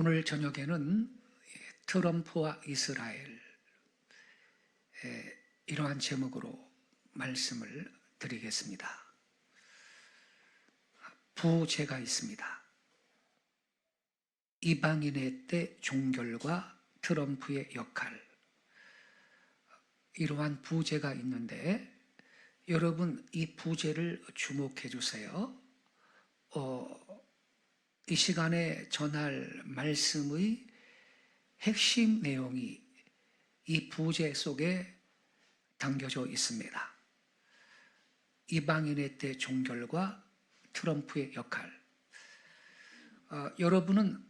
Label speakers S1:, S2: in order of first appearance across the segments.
S1: 오늘 저녁에는 트럼프와 이스라엘 이러한 제목으로 말씀을 드리겠습니다. 부제가 있습니다. 이방인의 때 종결과 트럼프의 역할, 이러한 부제가 있는데 여러분 이 부제를 주목해 주세요. 이 시간에 전할 말씀의 핵심 내용이 이 부제 속에 담겨져 있습니다. 이방인의 때 종결과 트럼프의 역할. 여러분은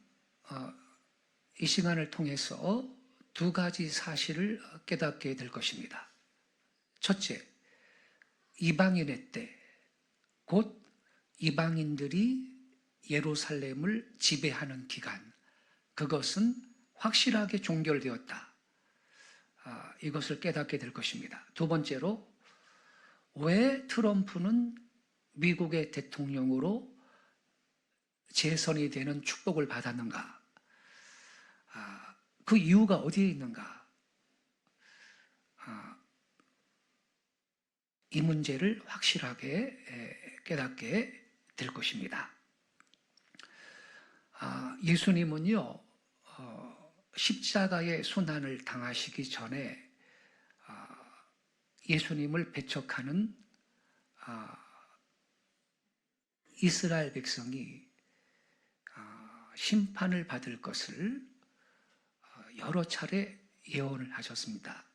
S1: 이 시간을 통해서 두 가지 사실을 깨닫게 될 것입니다. 첫째, 이방인의 때, 곧 이방인들이 예루살렘을 지배하는 기간, 그것은 확실하게 종결되었다. 이것을 깨닫게 될 것입니다. 두 번째로, 왜 트럼프는 미국의 대통령으로 재선이 되는 축복을 받았는가? 그 이유가 어디에 있는가? 이 문제를 확실하게 깨닫게 될 것입니다. 예수님은요, 십자가의 순환을 당하시기 전에 예수님을 배척하는 이스라엘 백성이 심판을 받을 것을 여러 차례 예언을 하셨습니다.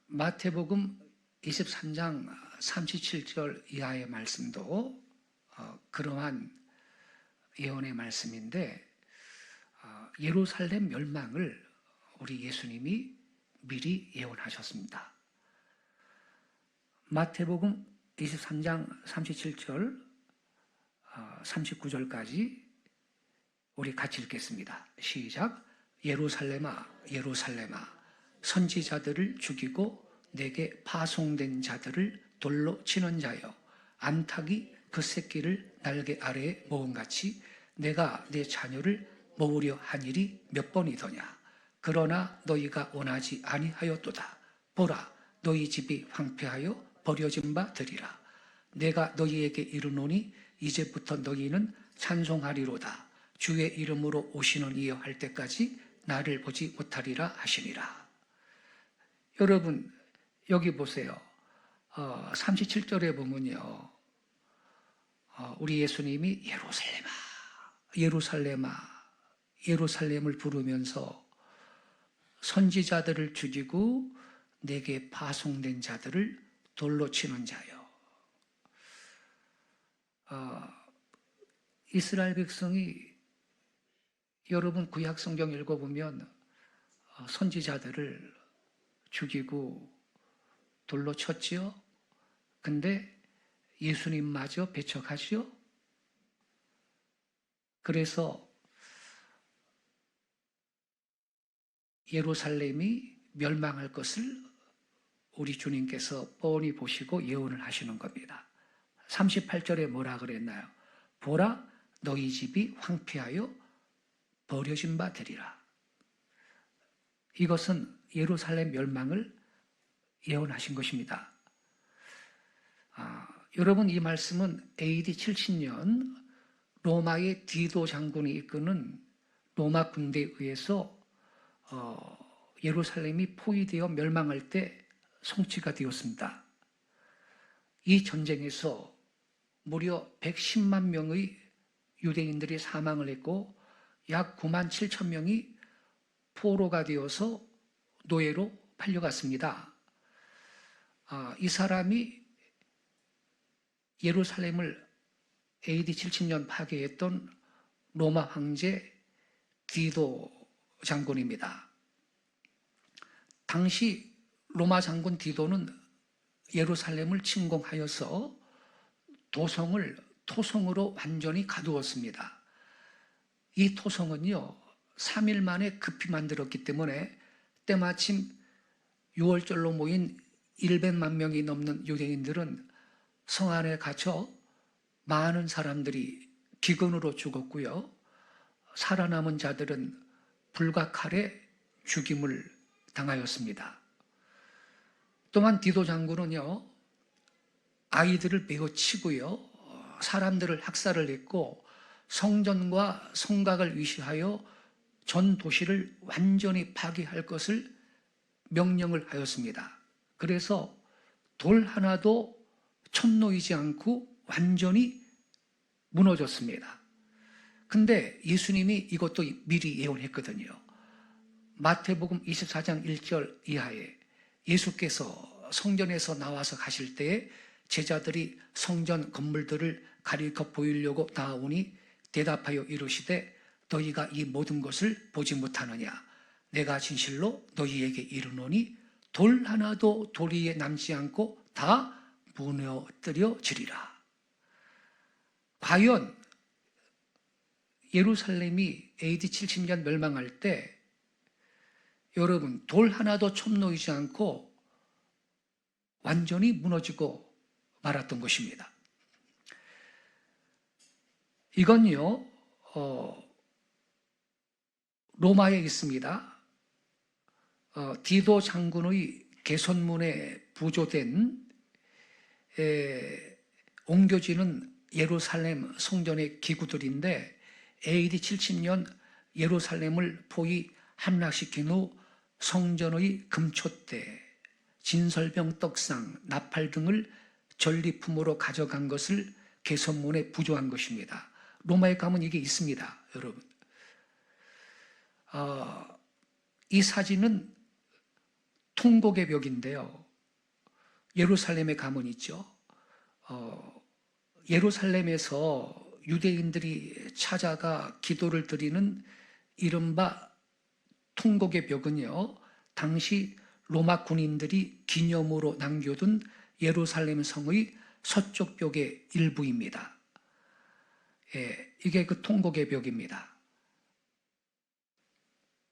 S1: 마태복음 23장 37절 이하의 말씀도 그러한 예언의 말씀인데, 예루살렘 멸망을 우리 예수님이 미리 예언하셨습니다. 마태복음 23장 37절 39절까지 우리 같이 읽겠습니다. 시작. 예루살렘아 예루살렘아, 선지자들을 죽이고 내게 파송된 자들을 돌로 치는 자여, 암탉이 그 새끼를 날개 아래에 모음같이 내가 내 자녀를 모으려 한 일이 몇 번이더냐. 그러나 너희가 원하지 아니하였도다. 보라, 너희 집이 황폐하여 버려진 바 되리라. 내가 너희에게 이르노니 이제부터 너희는 찬송하리로다. 주의 이름으로 오시는 이여 할 때까지 나를 보지 못하리라 하시니라. 여러분 여기 보세요. 37절에 보면요, 우리 예수님이 예루살렘아 예루살렘아 예루살렘을 부르면서 선지자들을 죽이고 내게 파송된 자들을 돌로 치는 자요. 이스라엘 백성이, 여러분 구약 성경 읽어보면 선지자들을 죽이고 돌로 쳤지요. 근데 예수님마저 배척하지요. 그래서 예루살렘이 멸망할 것을 우리 주님께서 뻔히 보시고 예언을 하시는 겁니다. 38절에 뭐라 그랬나요? 보라, 너희 집이 황폐하여 버려진 바 되리라. 이것은 예루살렘 멸망을 예언하신 것입니다. 여러분 이 말씀은 AD 70년 로마의 디도 장군이 이끄는 로마 군대에 의해서 예루살렘이 포위되어 멸망할 때 성취가 되었습니다. 이 전쟁에서 무려 110만 명의 유대인들이 사망을 했고 약 9만 7천 명이 포로가 되어서 노예로 팔려갔습니다. 이 사람이 예루살렘을 AD 70년 파괴했던 로마 황제 디도 장군입니다. 당시 로마 장군 디도는 예루살렘을 침공하여서 도성을 토성으로 완전히 가두었습니다. 이 토성은요, 3일 만에 급히 만들었기 때문에 때마침 6월절로 모인 100만 명이 넘는 유대인들은 성 안에 갇혀 많은 사람들이 기근으로 죽었고요. 살아남은 자들은 불과 칼에 죽임을 당하였습니다. 또한 디도 장군은요, 아이들을 매우 치고요, 사람들을 학살을 했고 성전과 성곽을 위시하여 전 도시를 완전히 파괴할 것을 명령을 하였습니다. 그래서 돌 하나도 쳤놓이지 않고 완전히 무너졌습니다. 근데 예수님이 이것도 미리 예언했거든요. 마태복음 24장 1절 이하에 예수께서 성전에서 나와서 가실 때에 제자들이 성전 건물들을 가리켜 보이려고 나아오니 대답하여 이르시되 너희가 이 모든 것을 보지 못하느냐? 내가 진실로 너희에게 이르노니 돌 하나도 돌 위에 남지 않고 다 무너뜨려지리라. 과연 예루살렘이 AD 70년 멸망할 때 여러분 돌 하나도 첨놓이지 않고 완전히 무너지고 말았던 것입니다. 이건요 로마에 있습니다. 디도 장군의 개선문에 부조된 옮겨지는 예루살렘 성전의 기구들인데 AD 70년 예루살렘을 포위 함락시킨 후 성전의 금촛대, 진설병 떡상, 나팔 등을 전리품으로 가져간 것을 개선문에 부조한 것입니다. 로마에 가면 이게 있습니다, 여러분. 이 사진은 통곡의 벽인데요. 예루살렘에 가면 있죠. 예루살렘에서 유대인들이 찾아가 기도를 드리는 이른바 통곡의 벽은요, 당시 로마 군인들이 기념으로 남겨둔 예루살렘 성의 서쪽 벽의 일부입니다. 이게 그 통곡의 벽입니다.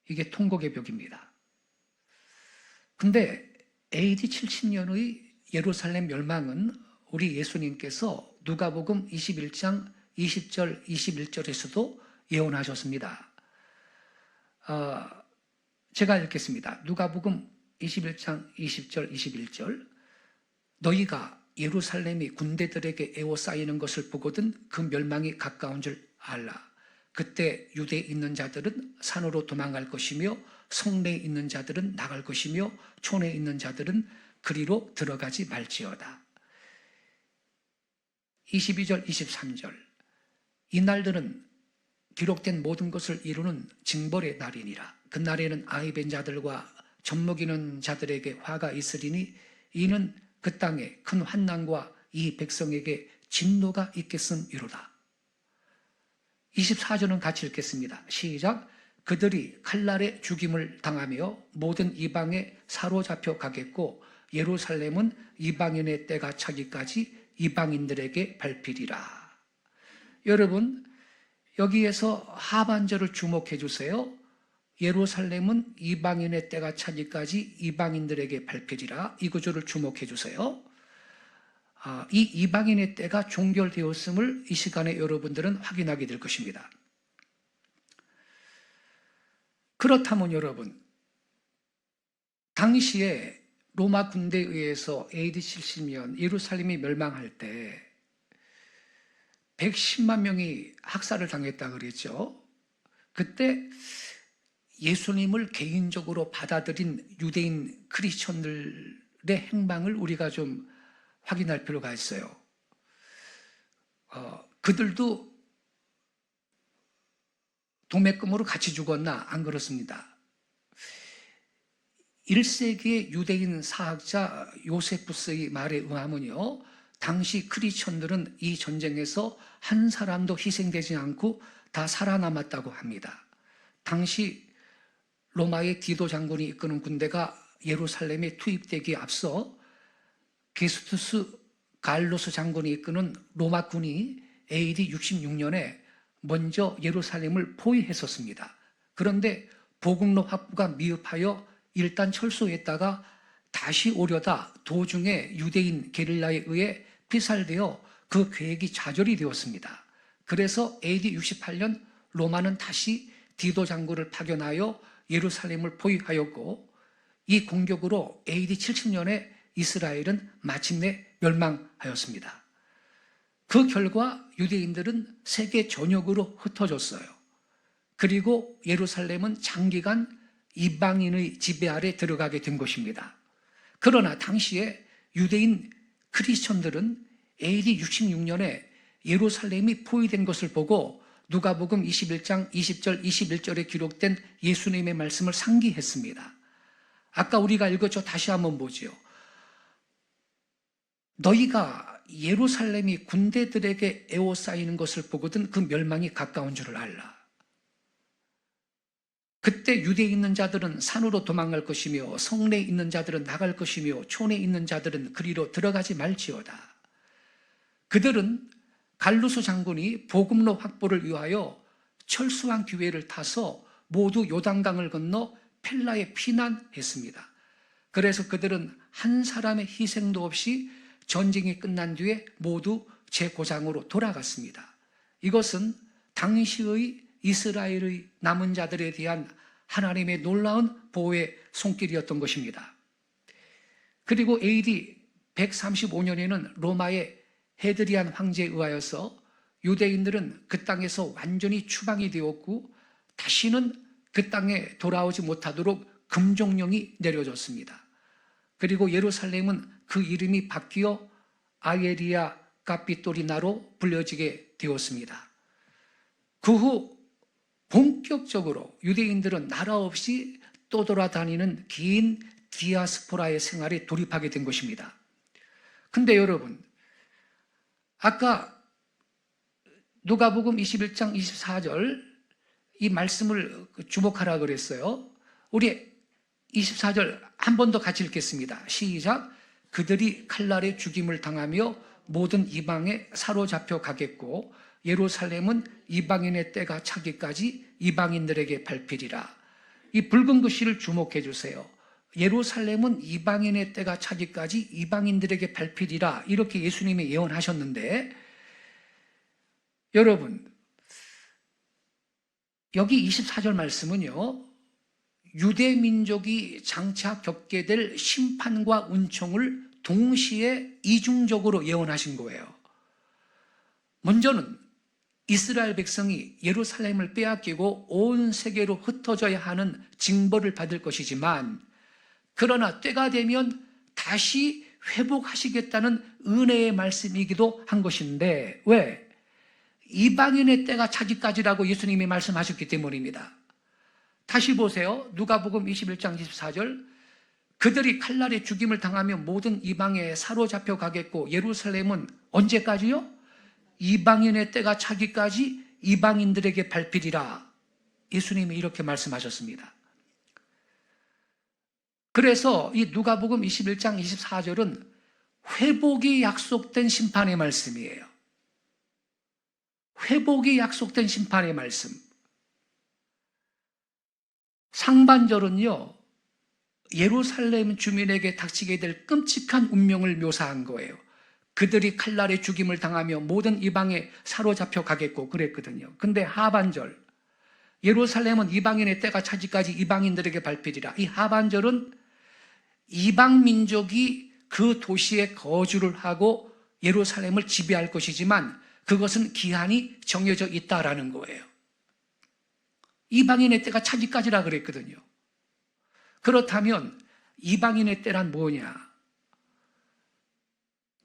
S1: 이게 통곡의 벽입니다. 근데 AD 70년의 예루살렘 멸망은 우리 예수님께서 누가복음 21장 20절 21절에서도 예언하셨습니다. 제가 읽겠습니다. 누가복음 21장 20절 21절 너희가 예루살렘이 군대들에게 에워싸이는 것을 보거든 그 멸망이 가까운 줄 알라. 그때 유대에 있는 자들은 산으로 도망갈 것이며 성내에 있는 자들은 나갈 것이며 촌에 있는 자들은 그리로 들어가지 말지어다. 22절 23절 이 날들은 기록된 모든 것을 이루는 징벌의 날이니라. 그날에는 아이 뵌 자들과 젖먹이는 자들에게 화가 있으리니 이는 그 땅에 큰 환난과 이 백성에게 진노가 있겠음이로다. 24절은 같이 읽겠습니다. 시작. 그들이 칼날에 죽임을 당하며 모든 이방에 사로잡혀 가겠고 예루살렘은 이방인의 때가 차기까지 이방인들에게 밟히리라. 여러분 여기에서 하반절을 주목해 주세요. 예루살렘은 이방인의 때가 차기까지 이방인들에게 밟히리라. 이 구절을 주목해 주세요. 이 이방인의 때가 종결되었음을 이 시간에 여러분들은 확인하게 될 것입니다. 그렇다면 여러분, 당시에 로마 군대에 의해서 AD 70년 예루살렘이 멸망할 때 110만 명이 학살을 당했다 그랬죠. 그때 예수님을 개인적으로 받아들인 유대인 크리스천들의 행방을 우리가 좀 확인할 필요가 있어요. 그들도 도매금으로 같이 죽었나? 안 그렇습니다. 1세기의 유대인 사학자 요세푸스의 말에 의하면요, 당시 크리스천들은 이 전쟁에서 한 사람도 희생되지 않고 다 살아남았다고 합니다. 당시 로마의 디도 장군이 이끄는 군대가 예루살렘에 투입되기에 앞서 게스투스 갈로스 장군이 이끄는 로마군이 AD 66년에 먼저 예루살렘을 포위했었습니다. 그런데 보급로 확보가 미흡하여 일단 철수했다가 다시 오려다 도중에 유대인 게릴라에 의해 피살되어 그 계획이 좌절이 되었습니다. 그래서 AD 68년 로마는 다시 디도 장군을 파견하여 예루살렘을 포위하였고, 이 공격으로 AD 70년에 이스라엘은 마침내 멸망하였습니다. 그 결과 유대인들은 세계 전역으로 흩어졌어요. 그리고 예루살렘은 장기간 이방인의 지배 아래 들어가게 된 것입니다. 그러나 당시에 유대인 크리스천들은 AD 66년에 예루살렘이 포위된 것을 보고 누가복음 21장 20절 21절에 기록된 예수님의 말씀을 상기했습니다. 아까 우리가 읽었죠? 다시 한번 보지요. 너희가 예루살렘이 군대들에게 에워싸이는 것을 보거든 그 멸망이 가까운 줄을 알라. 그때 유대에 있는 자들은 산으로 도망갈 것이며 성내에 있는 자들은 나갈 것이며 촌에 있는 자들은 그리로 들어가지 말지어다. 그들은 갈루소 장군이 보급로 확보를 위하여 철수한 기회를 타서 모두 요단강을 건너 펠라에 피난했습니다. 그래서 그들은 한 사람의 희생도 없이 전쟁이 끝난 뒤에 모두 제 고장으로 돌아갔습니다. 이것은 당시의 이스라엘의 남은 자들에 대한 하나님의 놀라운 보호의 손길이었던 것입니다. 그리고 AD 135년에는 로마의 헤드리안 황제에 의하여서 유대인들은 그 땅에서 완전히 추방이 되었고 다시는 그 땅에 돌아오지 못하도록 금종령이 내려졌습니다. 그리고 예루살렘은 그 이름이 바뀌어 아예리아 카피토리나로 불려지게 되었습니다. 그 후 본격적으로 유대인들은 나라 없이 떠돌아다니는 긴 디아스포라의 생활에 돌입하게 된 것입니다. 근데 여러분, 아까 누가복음 21장 24절 이 말씀을 주목하라 그랬어요. 우리 24절 한 번 더 같이 읽겠습니다. 시작. 그들이 칼날에 죽임을 당하며 모든 이방에 사로잡혀 가겠고 예루살렘은 이방인의 때가 차기까지 이방인들에게 밟히리라. 이 붉은 글씨를 주목해 주세요. 예루살렘은 이방인의 때가 차기까지 이방인들에게 밟히리라. 이렇게 예수님이 예언하셨는데, 여러분, 여기 24절 말씀은요, 유대 민족이 장차 겪게 될 심판과 은총을 동시에 이중적으로 예언하신 거예요. 먼저는 이스라엘 백성이 예루살렘을 빼앗기고 온 세계로 흩어져야 하는 징벌을 받을 것이지만, 그러나 때가 되면 다시 회복하시겠다는 은혜의 말씀이기도 한 것인데, 왜? 이방인의 때가 차기까지라고 예수님이 말씀하셨기 때문입니다. 다시 보세요. 누가복음 21장 24절. 그들이 칼날에 죽임을 당하며 모든 이방에 사로잡혀 가겠고 예루살렘은 언제까지요? 이방인의 때가 차기까지 이방인들에게 밟히리라. 예수님이 이렇게 말씀하셨습니다. 그래서 이 누가복음 21장 24절은 회복이 약속된 심판의 말씀이에요. 회복이 약속된 심판의 말씀. 상반절은요, 예루살렘 주민에게 닥치게 될 끔찍한 운명을 묘사한 거예요. 그들이 칼날에 죽임을 당하며 모든 이방에 사로잡혀 가겠고 그랬거든요. 근데 하반절, 예루살렘은 이방인의 때가 차지까지 이방인들에게 밟히리라. 이 하반절은 이방 민족이 그 도시에 거주를 하고 예루살렘을 지배할 것이지만 그것은 기한이 정해져 있다라는 거예요. 이방인의 때가 차지까지라 그랬거든요. 그렇다면 이방인의 때란 뭐냐?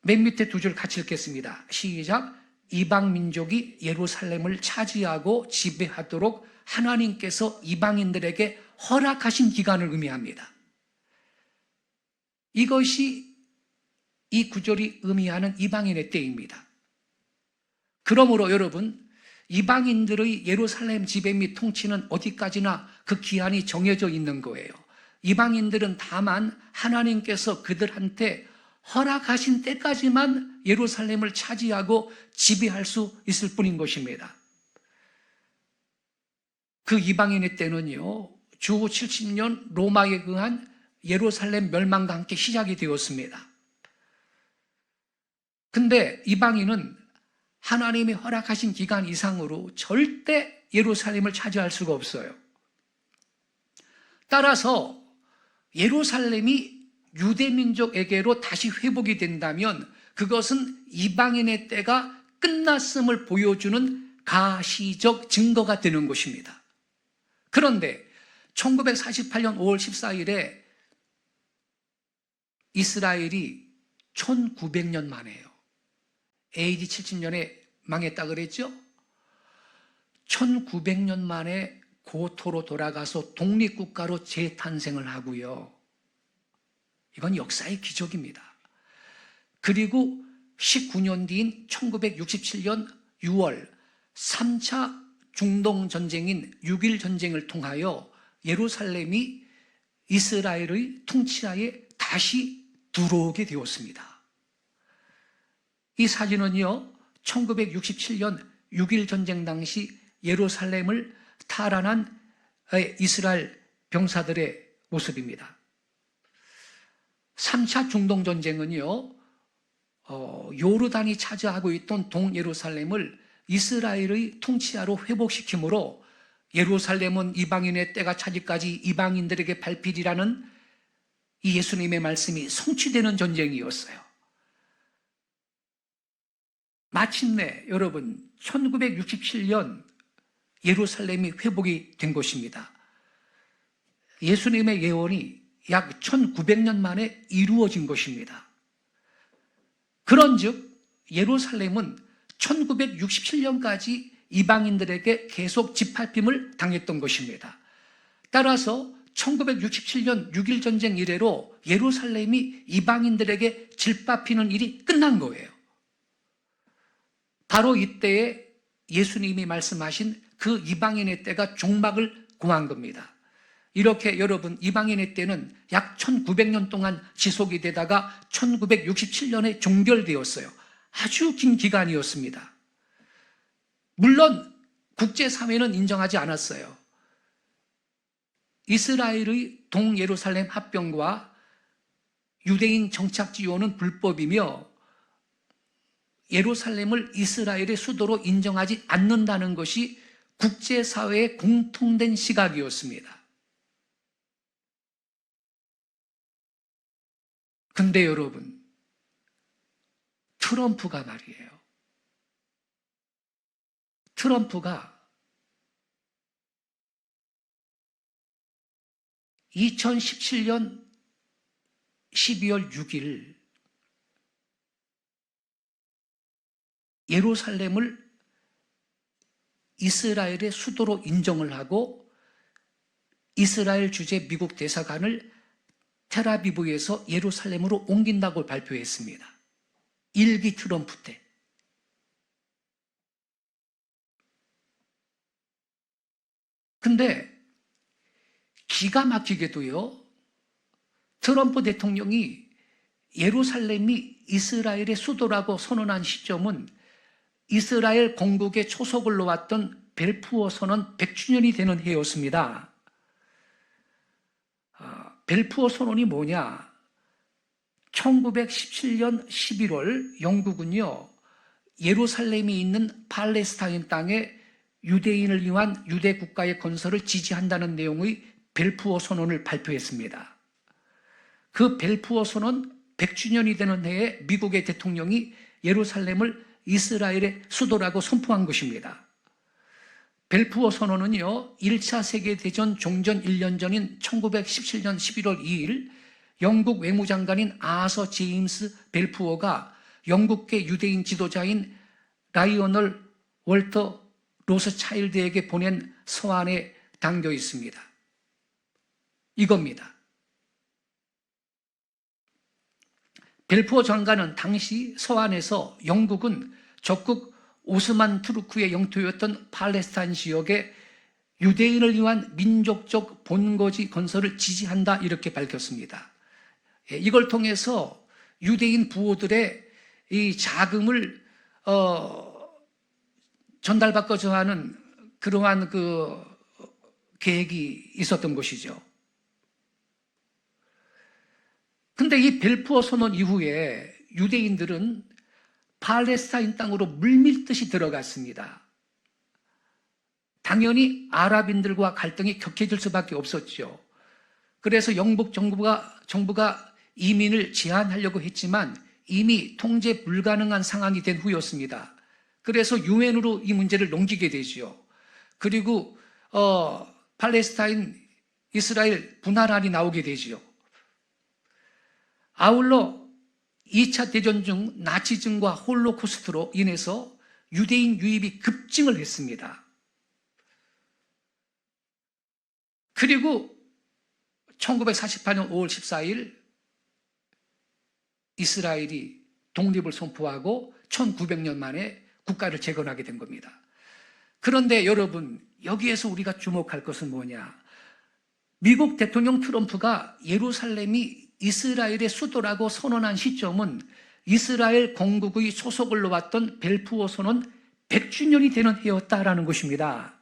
S1: 맨 밑에 두 줄 같이 읽겠습니다. 시작. 이방 민족이 예루살렘을 차지하고 지배하도록 하나님께서 이방인들에게 허락하신 기간을 의미합니다. 이것이 이 구절이 의미하는 이방인의 때입니다. 그러므로 여러분, 이방인들의 예루살렘 지배 및 통치는 어디까지나 그 기한이 정해져 있는 거예요. 이방인들은 다만 하나님께서 그들한테 허락하신 때까지만 예루살렘을 차지하고 지배할 수 있을 뿐인 것입니다. 그 이방인의 때는요, 주 70년 로마에 의한 예루살렘 멸망과 함께 시작이 되었습니다. 근데 이방인은 하나님이 허락하신 기간 이상으로 절대 예루살렘을 차지할 수가 없어요. 따라서 예루살렘이 유대민족에게로 다시 회복이 된다면 그것은 이방인의 때가 끝났음을 보여주는 가시적 증거가 되는 것입니다. 그런데 1948년 5월 14일에 이스라엘이 1900년 만에요. AD 70년에 망했다 그랬죠? 1900년 만에 고토로 돌아가서 독립국가로 재탄생을 하고요. 이건 역사의 기적입니다. 그리고 19년 뒤인 1967년 6월 3차 중동전쟁인 6.1 전쟁을 통하여 예루살렘이 이스라엘의 통치하에 다시 들어오게 되었습니다. 이 사진은요, 1967년 6.1 전쟁 당시 예루살렘을 탈환한 이스라엘 병사들의 모습입니다. 3차 중동전쟁은요, 요르단이 차지하고 있던 동예루살렘을 이스라엘의 통치하로 회복시키므로 예루살렘은 이방인의 때가 차기까지 이방인들에게 밟히리라는 이 예수님의 말씀이 성취되는 전쟁이었어요. 마침내 여러분 1967년 예루살렘이 회복이 된 것입니다. 예수님의 예언이 약 1900년 만에 이루어진 것입니다. 그런즉 예루살렘은 1967년까지 이방인들에게 계속 짓밟힘을 당했던 것입니다. 따라서 1967년 6.1 전쟁 이래로 예루살렘이 이방인들에게 짓밟히는 일이 끝난 거예요. 바로 이때에 예수님이 말씀하신 그 이방인의 때가 종막을 고한 겁니다. 이렇게 여러분, 이방인의 때는 약 1900년 동안 지속이 되다가 1967년에 종결되었어요. 아주 긴 기간이었습니다. 물론 국제사회는 인정하지 않았어요. 이스라엘의 동예루살렘 합병과 유대인 정착 지원은 불법이며 예루살렘을 이스라엘의 수도로 인정하지 않는다는 것이 국제사회의 공통된 시각이었습니다. 근데 여러분, 트럼프가 말이에요. 트럼프가 2017년 12월 6일 예루살렘을 이스라엘의 수도로 인정을 하고 이스라엘 주재 미국 대사관을 텔아비브에서 예루살렘으로 옮긴다고 발표했습니다. 1기 트럼프 때. 근데 기가 막히게도요, 트럼프 대통령이 예루살렘이 이스라엘의 수도라고 선언한 시점은 이스라엘 건국의 초석을 놓았던 벨푸어 선언 100주년이 되는 해였습니다. 벨푸어 선언이 뭐냐? 1917년 11월 영국은요, 예루살렘이 있는 팔레스타인 땅에 유대인을 위한 유대 국가의 건설을 지지한다는 내용의 벨푸어 선언을 발표했습니다. 그 벨푸어 선언 100주년이 되는 해에 미국의 대통령이 예루살렘을 이스라엘의 수도라고 선포한 것입니다. 벨푸어 선언은요, 1차 세계대전 종전 1년 전인 1917년 11월 2일 영국 외무장관인 아서 제임스 벨푸어가 영국계 유대인 지도자인 라이오널 월터 로스차일드에게 보낸 서한에 담겨 있습니다. 이겁니다. 벨푸어 장관은 당시 서한에서 영국은 적국 오스만 투르크의 영토였던 팔레스타인 지역에 유대인을 위한 민족적 본거지 건설을 지지한다 이렇게 밝혔습니다. 이걸 통해서 유대인 부호들의 이 자금을 전달받고자 하는 그러한 그 계획이 있었던 것이죠. 근데 이 벨푸어 선언 이후에 유대인들은 팔레스타인 땅으로 물밀듯이 들어갔습니다. 당연히 아랍인들과 갈등이 격해질 수밖에 없었죠. 그래서 영국 정부가 이민을 제한하려고 했지만 이미 통제 불가능한 상황이 된 후였습니다. 그래서 유엔으로 이 문제를 넘기게 되죠. 그리고 팔레스타인, 이스라엘 분할안이 나오게 되죠. 아울러 2차 대전 중 나치즘과 홀로코스트로 인해서 유대인 유입이 급증을 했습니다. 그리고 1948년 5월 14일 이스라엘이 독립을 선포하고 1900년 만에 국가를 재건하게 된 겁니다. 그런데 여러분, 여기에서 우리가 주목할 것은 뭐냐? 미국 대통령 트럼프가 예루살렘이 이스라엘의 수도라고 선언한 시점은 이스라엘 건국의 소속을 놓았던 벨푸어 선언 100주년이 되는 해였다라는 것입니다.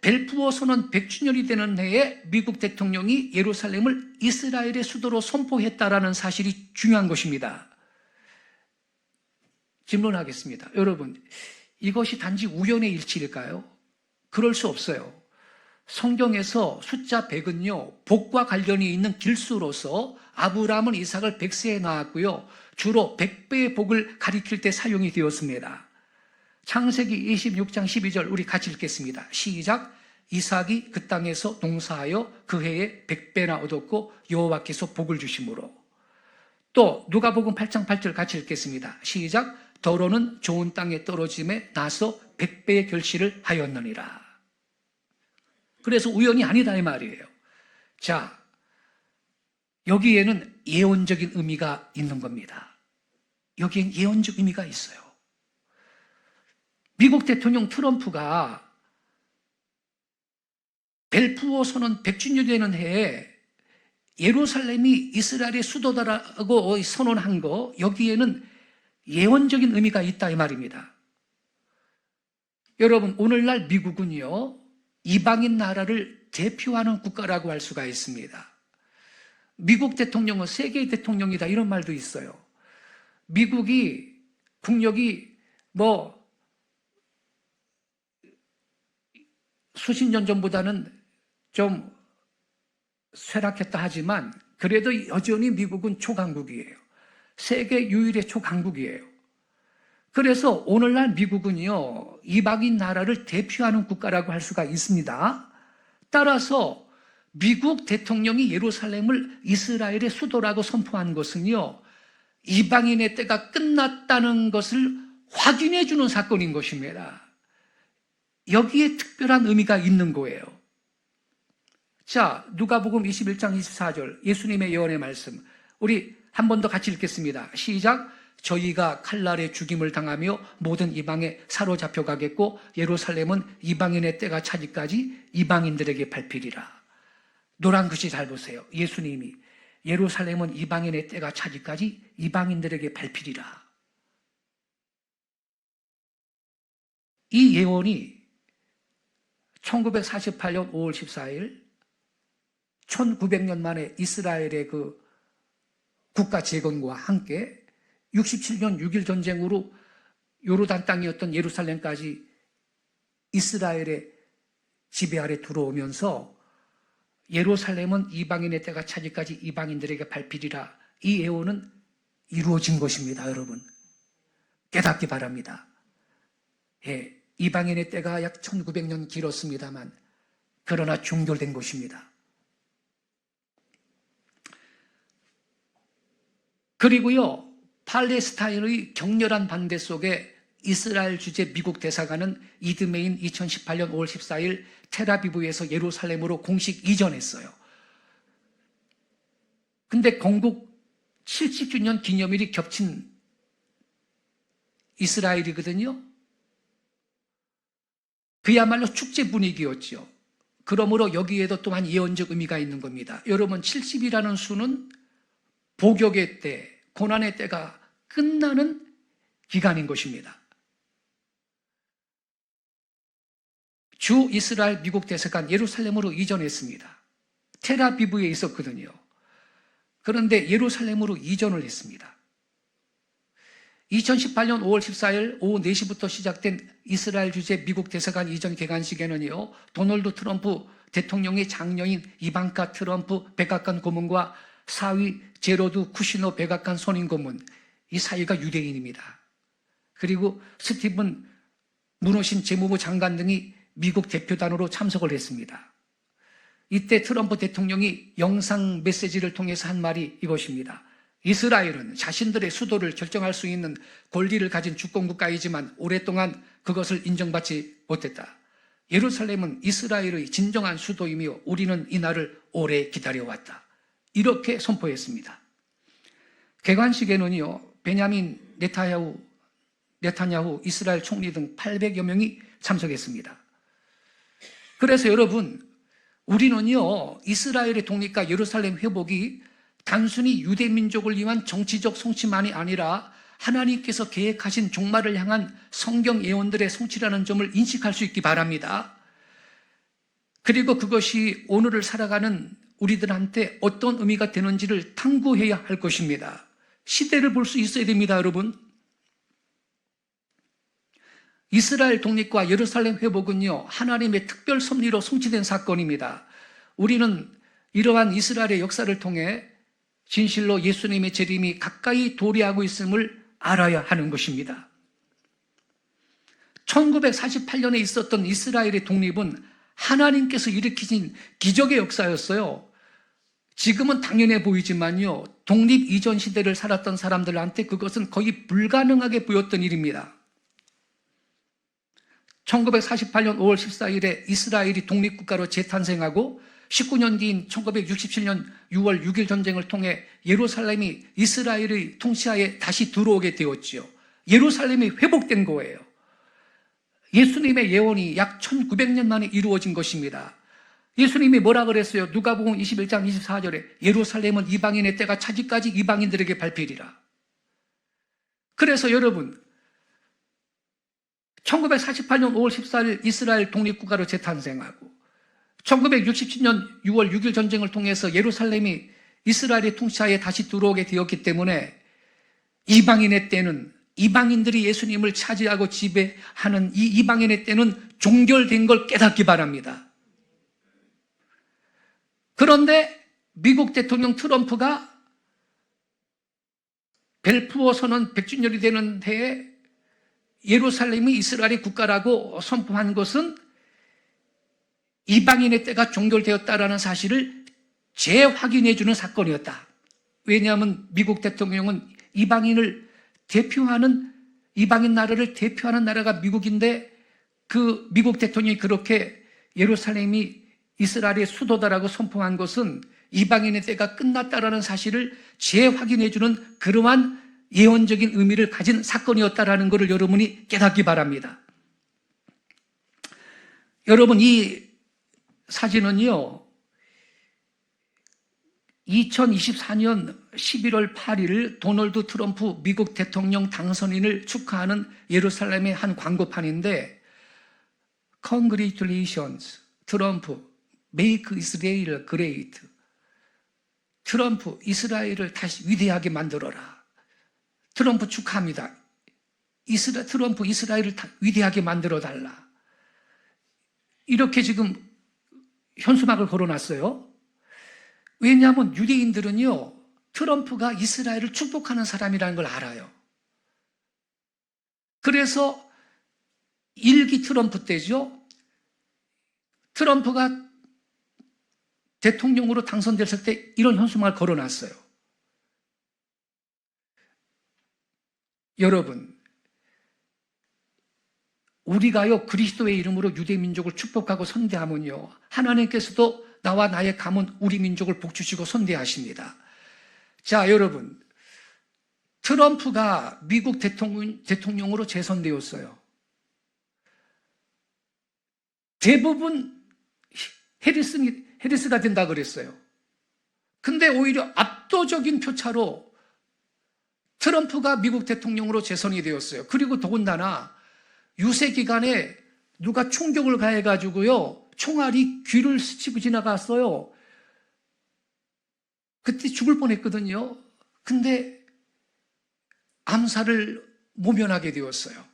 S1: 벨푸어 선언 100주년이 되는 해에 미국 대통령이 예루살렘을 이스라엘의 수도로 선포했다라는 사실이 중요한 것입니다. 질문하겠습니다. 여러분, 이것이 단지 우연의 일치일까요? 그럴 수 없어요. 성경에서 숫자 100은요, 복과 관련이 있는 길수로서 아브라함은 이삭을 100세에 낳았고요, 주로 100배의 복을 가리킬 때 사용이 되었습니다. 창세기 26장 12절 우리 같이 읽겠습니다. 시작. 이삭이 그 땅에서 농사하여 그 해에 100배나 얻었고 여호와께서 복을 주심으로. 또 누가복음 8장 8절 같이 읽겠습니다. 시작. 더러는 좋은 땅에 떨어짐에 나서 100배의 결실을 하였느니라. 그래서 우연이 아니다 이 말이에요. 자, 여기에는 예언적인 의미가 있는 겁니다. 여기엔 예언적 의미가 있어요. 미국 대통령 트럼프가 벨푸어 선언 100주년이 되는 해에 예루살렘이 이스라엘의 수도다라고 선언한 거, 여기에는 예언적인 의미가 있다 이 말입니다. 여러분, 오늘날 미국은요, 이방인 나라를 대표하는 국가라고 할 수가 있습니다. 미국 대통령은 세계의 대통령이다 이런 말도 있어요. 미국이 국력이 수십 년 전보다는 좀 쇠락했다 하지만 그래도 여전히 미국은 초강국이에요. 세계 유일의 초강국이에요. 그래서 오늘날 미국은요, 이방인 나라를 대표하는 국가라고 할 수가 있습니다. 따라서 미국 대통령이 예루살렘을 이스라엘의 수도라고 선포한 것은요, 이방인의 때가 끝났다는 것을 확인해 주는 사건인 것입니다. 여기에 특별한 의미가 있는 거예요. 자, 누가복음 21장 24절 예수님의 예언의 말씀 우리 한 번 더 같이 읽겠습니다. 시작. 저희가 칼날에 죽임을 당하며 모든 이방에 사로잡혀 가겠고 예루살렘은 이방인의 때가 차기까지 이방인들에게 밟히리라. 노란 글씨 잘 보세요. 예수님이 예루살렘은 이방인의 때가 차기까지 이방인들에게 밟히리라. 이 예언이 1948년 5월 14일 1900년 만에 이스라엘의 그 국가 재건과 함께 67년 6.1 전쟁으로 요르단 땅이었던 예루살렘까지 이스라엘의 지배 아래 들어오면서 예루살렘은 이방인의 때가 차기까지 이방인들에게 밟히리라. 이 예언은 이루어진 것입니다. 여러분, 깨닫기 바랍니다. 예, 이방인의 때가 약 1900년 길었습니다만 그러나 종결된 것입니다. 그리고요, 팔레스타인의 격렬한 반대 속에 이스라엘 주재 미국 대사관은 이드메인 2018년 5월 14일 텔아비브에서 예루살렘으로 공식 이전했어요. 근데 건국 70주년 기념일이 겹친 이스라엘이거든요. 그야말로 축제 분위기였죠. 그러므로 여기에도 또한 예언적 의미가 있는 겁니다. 여러분, 70이라는 수는 복역의 때, 고난의 때가 끝나는 기간인 것입니다. 주 이스라엘 미국 대사관 예루살렘으로 이전했습니다. 텔아비브에 있었거든요. 그런데 예루살렘으로 이전을 했습니다. 2018년 5월 14일 오후 4시부터 시작된 이스라엘 주재 미국 대사관 이전 개관식에는요, 도널드 트럼프 대통령의 장녀인 이방카 트럼프 백악관 고문과 사위 제로드 쿠시너 백악관 선임 고문, 이 사이가 유대인입니다. 그리고 스티븐 무노신 재무부 장관 등이 미국 대표단으로 참석을 했습니다. 이때 트럼프 대통령이 영상 메시지를 통해서 한 말이 이것입니다. 이스라엘은 자신들의 수도를 결정할 수 있는 권리를 가진 주권국가이지만 오랫동안 그것을 인정받지 못했다. 예루살렘은 이스라엘의 진정한 수도이며 우리는 이 날을 오래 기다려왔다. 이렇게 선포했습니다. 개관식에는요, 베냐민 네타냐후 이스라엘 총리 등 800여 명이 참석했습니다. 그래서 여러분, 우리는요, 이스라엘의 독립과 예루살렘 회복이 단순히 유대민족을 위한 정치적 성취만이 아니라 하나님께서 계획하신 종말을 향한 성경 예언들의 성취라는 점을 인식할 수 있기 바랍니다. 그리고 그것이 오늘을 살아가는 우리들한테 어떤 의미가 되는지를 탐구해야 할 것입니다. 시대를 볼 수 있어야 됩니다, 여러분. 이스라엘 독립과 예루살렘 회복은요, 하나님의 특별 섭리로 성취된 사건입니다. 우리는 이러한 이스라엘의 역사를 통해 진실로 예수님의 재림이 가까이 도래하고 있음을 알아야 하는 것입니다. 1948년에 있었던 이스라엘의 독립은 하나님께서 일으키신 기적의 역사였어요. 지금은 당연해 보이지만요, 독립 이전 시대를 살았던 사람들한테 그것은 거의 불가능하게 보였던 일입니다. 1948년 5월 14일에 이스라엘이 독립국가로 재탄생하고 19년 뒤인 1967년 6월 6일 전쟁을 통해 예루살렘이 이스라엘의 통치하에 다시 들어오게 되었지요. 예루살렘이 회복된 거예요. 예수님의 예언이 약 1900년 만에 이루어진 것입니다. 예수님이 뭐라 그랬어요? 누가복음 21장 24절에 예루살렘은 이방인의 때가 차지까지 이방인들에게 밟히리라. 그래서 여러분, 1948년 5월 14일 이스라엘 독립국가로 재탄생하고 1967년 6월 6일 전쟁을 통해서 예루살렘이 이스라엘의 통치하에 다시 들어오게 되었기 때문에 이방인의 때는, 이방인들이 예수님을 차지하고 지배하는 이 이방인의 때는 종결된 걸 깨닫기 바랍니다. 그런데 미국 대통령 트럼프가 벨푸어 선언 100주년이 되는 해에 예루살렘이 이스라엘의 국가라고 선포한 것은 이방인의 때가 종결되었다라는 사실을 재확인해 주는 사건이었다. 왜냐하면 미국 대통령은 이방인을 대표하는, 이방인 나라를 대표하는 나라가 미국인데 그 미국 대통령이 그렇게 예루살렘이 이스라엘의 수도다라고 선포한 것은 이방인의 때가 끝났다라는 사실을 재확인해 주는 그러한 예언적인 의미를 가진 사건이었다라는 것을 여러분이 깨닫기 바랍니다. 여러분, 이 사진은요, 2024년 11월 8일 도널드 트럼프 미국 대통령 당선인을 축하하는 예루살렘의 한 광고판인데, Congratulations, 트럼프, Make Israel Great. 트럼프, 이스라엘을 다시 위대하게 만들어라. 트럼프 축하합니다. 트럼프, 이스라엘을 위대하게 만들어달라. 이렇게 지금 현수막을 걸어놨어요. 왜냐하면 유대인들은요, 트럼프가 이스라엘을 축복하는 사람이라는 걸 알아요. 그래서 1기 트럼프 때죠. 트럼프가 대통령으로 당선됐을 때 이런 현수막을 걸어놨어요. 여러분, 우리가요, 그리스도의 이름으로 유대민족을 축복하고 선대하면요, 하나님께서도 나와 나의 가문 우리 민족을 복주시고 선대하십니다. 자, 여러분, 트럼프가 미국 대통령으로 재선되었어요. 대부분 해리스가 된다 그랬어요. 근데 오히려 압도적인 표차로 트럼프가 미국 대통령으로 재선이 되었어요. 그리고 더군다나 유세 기간에 누가 총격을 가해가지고요, 총알이 귀를 스치고 지나갔어요. 그때 죽을 뻔했거든요. 근데 암살을 모면하게 되었어요.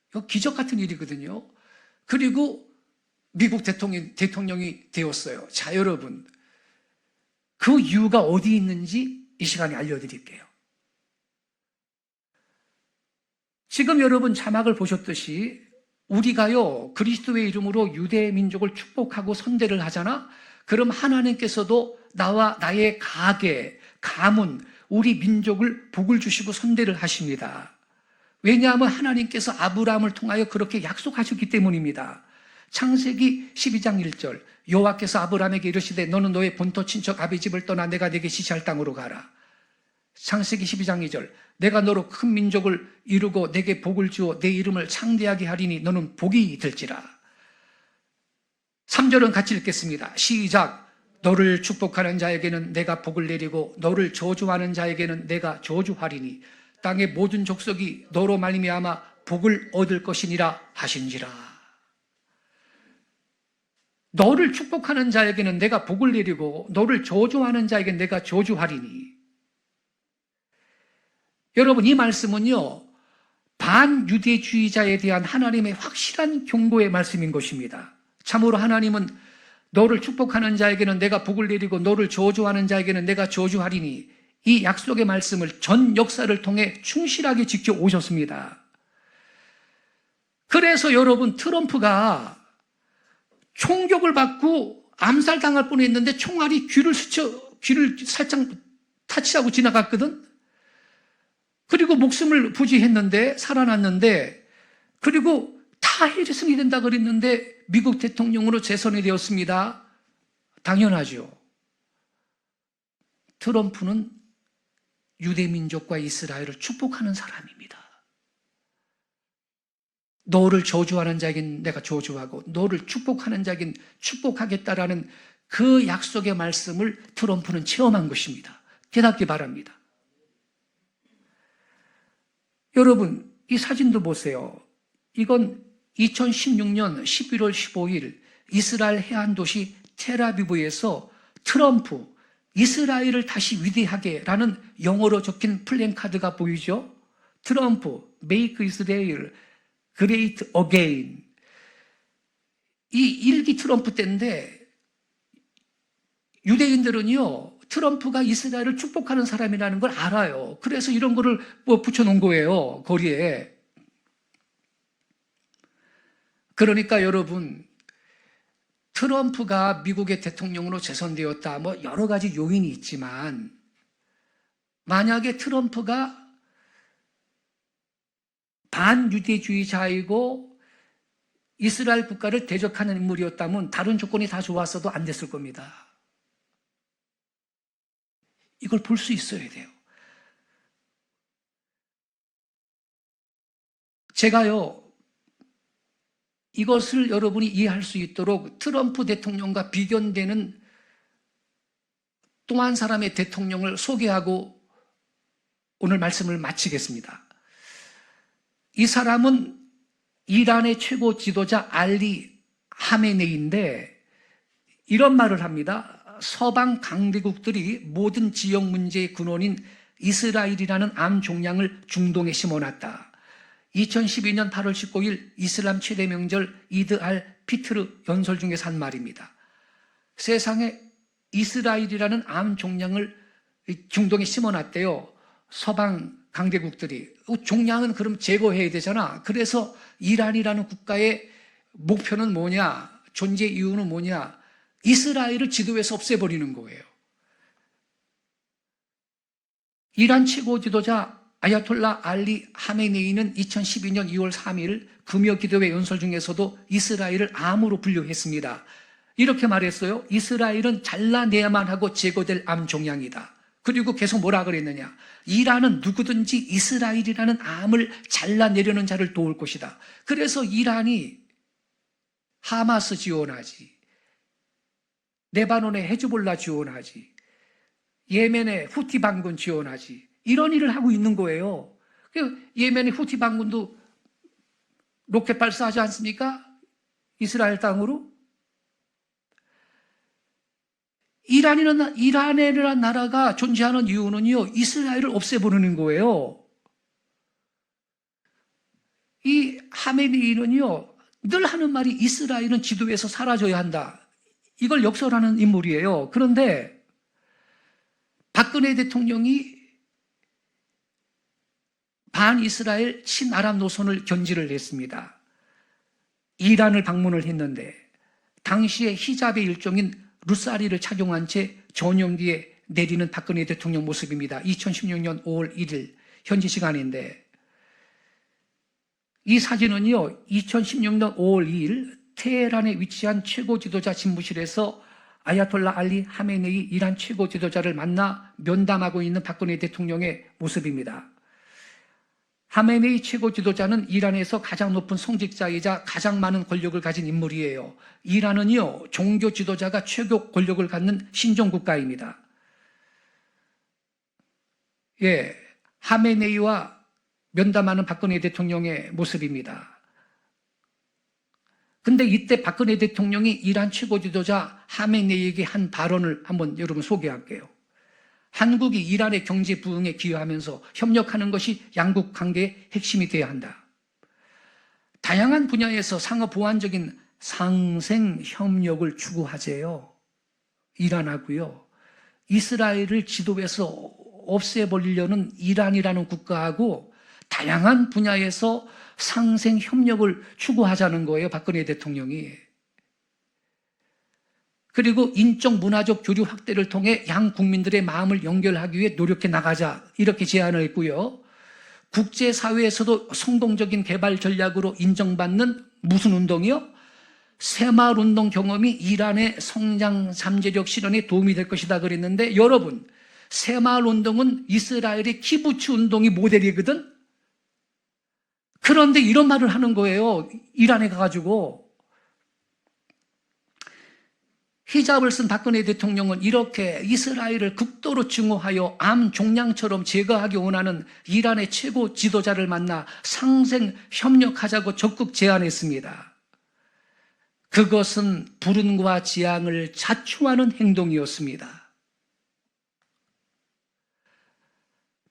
S1: 이거 기적 같은 일이거든요. 그리고 미국 대통령이 되었어요. 자, 여러분, 그 이유가 어디 있는지 이 시간에 알려드릴게요. 지금 여러분 자막을 보셨듯이 우리가요, 그리스도의 이름으로 유대 민족을 축복하고 선대를 하잖아? 그럼 하나님께서도 나와 나의 가계, 가문, 우리 민족을 복을 주시고 선대를 하십니다. 왜냐하면 하나님께서 아브라함을 통하여 그렇게 약속하셨기 때문입니다. 창세기 12장 1절, 여호와께서 아브라함에게 이르시되 너는 너의 본토 친척 아비 집을 떠나 내가 네게 지시할 땅으로 가라. 창세기 12장 2절, 내가 너로 큰 민족을 이루고 내게 복을 주어 내 이름을 창대하게 하리니 너는 복이 될지라. 3절은 같이 읽겠습니다. 시작. 너를 축복하는 자에게는 내가 복을 내리고 너를 저주하는 자에게는 내가 저주하리니 땅의 모든 족속이 너로 말미암아 복을 얻을 것이니라 하신지라. 너를 축복하는 자에게는 내가 복을 내리고 너를 저주하는 자에게는 내가 저주하리니. 여러분, 이 말씀은요, 반유대주의자에 대한 하나님의 확실한 경고의 말씀인 것입니다. 참으로 하나님은 너를 축복하는 자에게는 내가 복을 내리고 너를 저주하는 자에게는 내가 저주하리니, 이 약속의 말씀을 전 역사를 통해 충실하게 지켜오셨습니다. 그래서 여러분, 트럼프가 총격을 받고 암살당할 뻔했는데 총알이 귀를 살짝 타치하고 지나갔거든. 그리고 목숨을 부지했는데 살아났는데, 그리고 다 해리슨이 된다 그랬는데 미국 대통령으로 재선이 되었습니다. 당연하죠. 트럼프는 유대민족과 이스라엘을 축복하는 사람입니다. 너를 저주하는 자에겐 내가 저주하고 너를 축복하는 자에겐 축복하겠다라는 그 약속의 말씀을 트럼프는 체험한 것입니다. 깨닫기 바랍니다. 여러분, 이 사진도 보세요. 이건 2016년 11월 15일 이스라엘 해안도시 텔아비브에서 트럼프, 이스라엘을 다시 위대하게라는 영어로 적힌 플랜카드가 보이죠? 트럼프, Make Israel Great Again. 이 1기 트럼프 때인데 유대인들은요, 트럼프가 이스라엘을 축복하는 사람이라는 걸 알아요. 그래서 이런 거를 붙여놓은 거예요, 거리에. 그러니까 여러분, 트럼프가 미국의 대통령으로 재선되었다, 뭐 여러 가지 요인이 있지만, 만약에 트럼프가 반유대주의자이고 이스라엘 국가를 대적하는 인물이었다면 다른 조건이 다 좋았어도 안 됐을 겁니다. 이걸 볼 수 있어야 돼요. 제가요, 이것을 여러분이 이해할 수 있도록 트럼프 대통령과 비견되는 또 한 사람의 대통령을 소개하고 오늘 말씀을 마치겠습니다. 이 사람은 이란의 최고 지도자 알리 하메네이인데 이런 말을 합니다. 서방 강대국들이 모든 지역 문제의 근원인 이스라엘이라는 암 종양을 중동에 심어놨다. 2012년 8월 19일 이슬람 최대 명절 이드 알 피트르 연설 중에서 한 말입니다. 세상에 이스라엘이라는 암 종양을 중동에 심어놨대요. 서방 강대국들이. 종양은 그럼 제거해야 되잖아. 그래서 이란이라는 국가의 목표는 뭐냐? 존재 이유는 뭐냐? 이스라엘을 지도에서 없애버리는 거예요. 이란 최고 지도자 아야톨라 알리 하메네이는 2012년 2월 3일 금요 기도회 연설 중에서도 이스라엘을 암으로 분류했습니다. 이렇게 말했어요. 이스라엘은 잘라내야만 하고 제거될 암 종양이다. 그리고 계속 뭐라 그랬느냐? 이란은 누구든지 이스라엘이라는 암을 잘라내려는 자를 도울 것이다. 그래서 이란이 하마스 지원하지, 레바논의 헤즈볼라 지원하지, 예멘의 후티 반군 지원하지, 이런 일을 하고 있는 거예요. 예멘의 후티 반군도 로켓 발사하지 않습니까? 이스라엘 땅으로. 이란이라는 나라가 존재하는 이유는요, 이스라엘을 없애버리는 거예요. 이 하메네이는요, 늘 하는 말이 이스라엘은 지도에서 사라져야 한다. 이걸 역설하는 인물이에요. 그런데 박근혜 대통령이 반이스라엘 친아랍 노선을 견지를 냈습니다. 이란을 방문을 했는데 당시에 히잡의 일종인 루사리를 착용한 채 전용기에 내리는 박근혜 대통령 모습입니다. 2016년 5월 1일 현지 시간인데, 이 사진은요 2016년 5월 2일 테헤란에 위치한 최고 지도자 집무실에서 아야톨라 알리 하메네이 이란 최고 지도자를 만나 면담하고 있는 박근혜 대통령의 모습입니다. 하메네이 최고 지도자는 이란에서 가장 높은 성직자이자 가장 많은 권력을 가진 인물이에요. 이란은요 종교 지도자가 최고 권력을 갖는 신종국가입니다. 예, 하메네이와 면담하는 박근혜 대통령의 모습입니다. 근데 이때 박근혜 대통령이 이란 최고 지도자 하메네이에게 한 발언을 한번 여러분 소개할게요. 한국이 이란의 경제 부흥에 기여하면서 협력하는 것이 양국 관계의 핵심이 되어야 한다. 다양한 분야에서 상호 보완적인 상생 협력을 추구하재요. 이란하고요. 이스라엘을 지도에서 없애버리려는 이란이라는 국가하고 다양한 분야에서 상생 협력을 추구하자는 거예요, 박근혜 대통령이. 그리고 인적 문화적 교류 확대를 통해 양 국민들의 마음을 연결하기 위해 노력해 나가자, 이렇게 제안을 했고요. 국제사회에서도 성공적인 개발 전략으로 인정받는 무슨 운동이요? 새마을운동 경험이 이란의 성장 잠재력 실현에 도움이 될 것이다 그랬는데, 여러분, 새마을운동은 이스라엘의 키부츠 운동이 모델이거든? 그런데 이런 말을 하는 거예요. 이란에 가가지고. 히잡을 쓴 박근혜 대통령은 이렇게 이스라엘을 극도로 증오하여 암 종양처럼 제거하기 원하는 이란의 최고 지도자를 만나 상생 협력하자고 적극 제안했습니다. 그것은 불운과 재앙을 자초하는 행동이었습니다.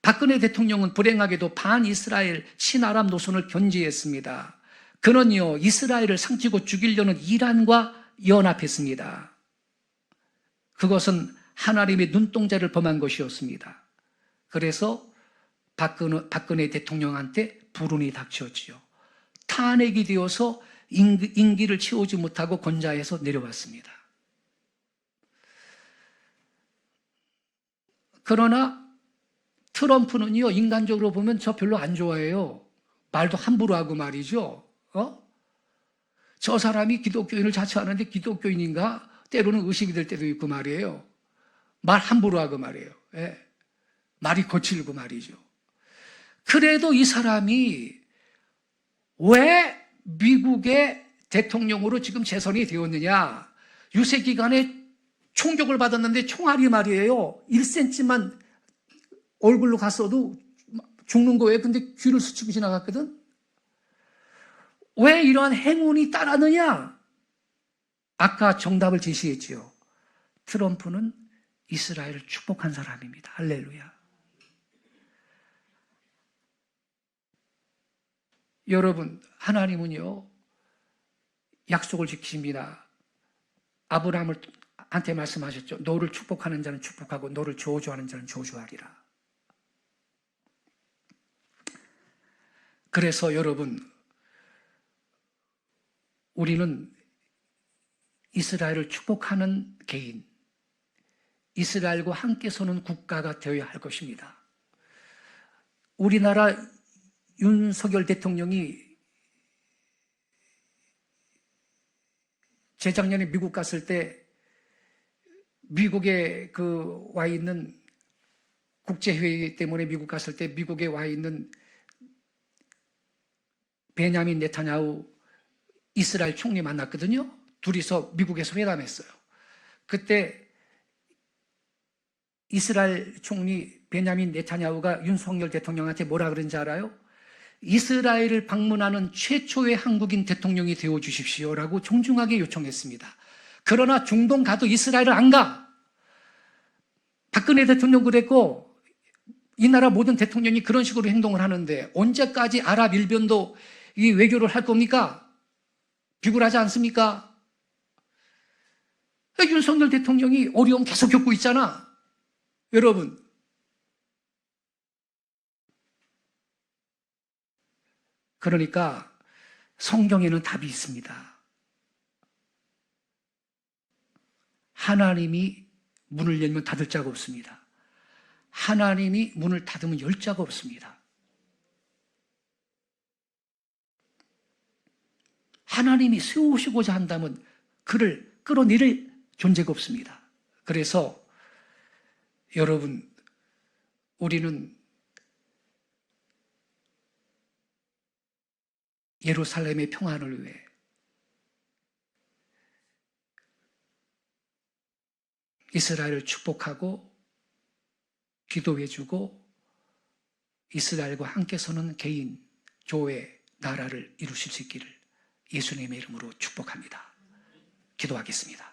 S1: 박근혜 대통령은 불행하게도 반이스라엘 친아랍 노선을 견지했습니다. 그는요, 이스라엘을 상치고 죽이려는 이란과 연합했습니다. 그것은 하나님의 눈동자를 범한 것이었습니다. 그래서 박근혜 대통령한테 불운이 닥쳤지요. 탄핵이 되어서 임기를 채우지 못하고 권좌에서 내려왔습니다. 그러나 트럼프는요, 인간적으로 보면 저 별로 안 좋아해요. 말도 함부로 하고 말이죠. 저 사람이 기독교인을 자처하는데 기독교인인가? 때로는 의식이 될 때도 있고 말이에요. 말 함부로 하고 말이에요. 예. 말이 거칠고 말이죠. 그래도 이 사람이 왜 미국의 대통령으로 지금 재선이 되었느냐? 유세 기간에 총격을 받았는데 총알이 말이에요. 1cm만 얼굴로 갔어도 죽는 거예요. 근데 귀를 스치고 지나갔거든? 왜 이러한 행운이 따랐느냐? 아까 정답을 제시했지요. 트럼프는 이스라엘을 축복한 사람입니다. 할렐루야. 여러분, 하나님은요, 약속을 지키십니다. 아브라함한테 말씀하셨죠. 너를 축복하는 자는 축복하고 너를 저주하는 자는 저주하리라. 그래서 여러분, 우리는 이스라엘을 축복하는 개인, 이스라엘과 함께 서는 국가가 되어야 할 것입니다. 우리나라 윤석열 대통령이 재작년에 미국 갔을 때 미국에 와 있는 국제회의 때문에 미국 갔을 때 미국에 와 있는 베냐민 네타냐후 이스라엘 총리 만났거든요. 둘이서 미국에서 회담했어요. 그때 이스라엘 총리 베냐민 네타냐후가 윤석열 대통령한테 뭐라 그런지 알아요? 이스라엘을 방문하는 최초의 한국인 대통령이 되어주십시오라고 정중하게 요청했습니다. 그러나 중동 가도 이스라엘을 안 가. 박근혜 대통령 그랬고 이 나라 모든 대통령이 그런 식으로 행동을 하는데 언제까지 아랍 일변도 이 외교를 할 겁니까? 비굴하지 않습니까? 윤석열 대통령이 어려움 계속 겪고 있잖아. 여러분, 그러니까 성경에는 답이 있습니다. 하나님이 문을 열면 닫을 자가 없습니다. 하나님이 문을 닫으면 열 자가 없습니다. 하나님이 세우시고자 한다면 그를 끌어내릴 존재가 없습니다. 그래서 여러분, 우리는 예루살렘의 평안을 위해 이스라엘을 축복하고 기도해주고 이스라엘과 함께 서는 개인, 교회, 나라를 이루실 수 있기를 예수님의 이름으로 축복합니다. 기도하겠습니다.